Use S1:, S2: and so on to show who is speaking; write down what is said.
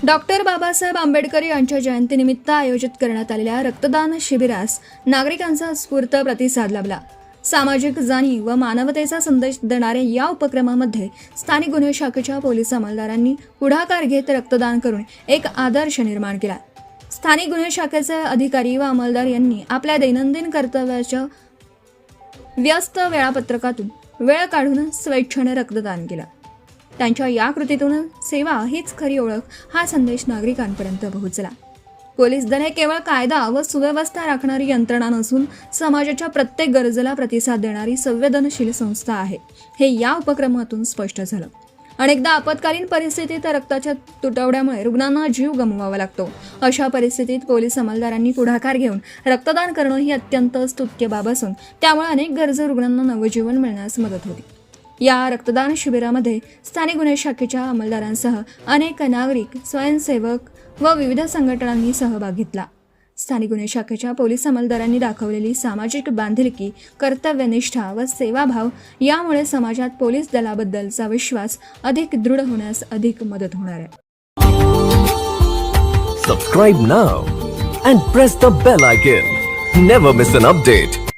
S1: Doctor Babasaheb Ambedkar यांच्या जयंतीनिमित्त आयोजित करण्यात आलेल्या रक्तदान शिबिरास नागरिकांचा उत्स्फूर्त प्रतिसाद लाभला। सामाजिक जाणीव व मानवतेचा संदेश देणाऱ्या या उपक्रमामध्ये स्थानिक गुन्हे शाखेच्या पोलीस अंमलदारांनी पुढाकार घेत रक्तदान करून एक आदर्श निर्माण केला। स्थानिक गुन्हे शाखेचे अधिकारी व अंमलदार यांनी आपल्या दैनंदिन कर्तव्याच्या व्यस्त वेळापत्रकातून वेळ काढून स्वेच्छेने रक्तदान केलं। त्यांच्या या कृतीतून सेवा हीच खरी ओळख हा संदेश नागरिकांपर्यंत पोहोचला। पोलीस दल हे केवळ कायदा व सुव्यवस्था राखणारी यंत्रणा नसून समाजाच्या प्रत्येक गरजेला प्रतिसाद देणारी संवेदनशील संस्था आहे, हे या उपक्रमातून स्पष्ट झालं। अनेकदा आपत्कालीन परिस्थितीत रक्ताच्या तुटवड्यामुळे रुग्णांना जीव गमवावा लागतो। अशा परिस्थितीत पोलीस अंमलदारांनी पुढाकार घेऊन रक्तदान करणं ही अत्यंत स्तुत्य बाब असून त्यामुळे अनेक गरजू रुग्णांना नवजीवन मिळण्यास मदत होते। या रक्तदान शिबिरामध्ये स्थानिक गुन्हे शाखेच्या अंमलदारांसह अनेक नागरिक, स्वयंसेवक व विविध संघटनांनी सहभाग घेतला। स्थानिक गुन्हे शाखेच्या पोलीस अंमलदारांनी दाखवलेली सामाजिक बांधिलकी, कर्तव्यनिष्ठा व सेवाभाव यामुळे समाजात पोलीस दलाबद्दलचा विश्वास अधिक दृढ होण्यास अधिक मदत होणार आहे।
S2: Subscribe now and press the bell icon. Never miss an update.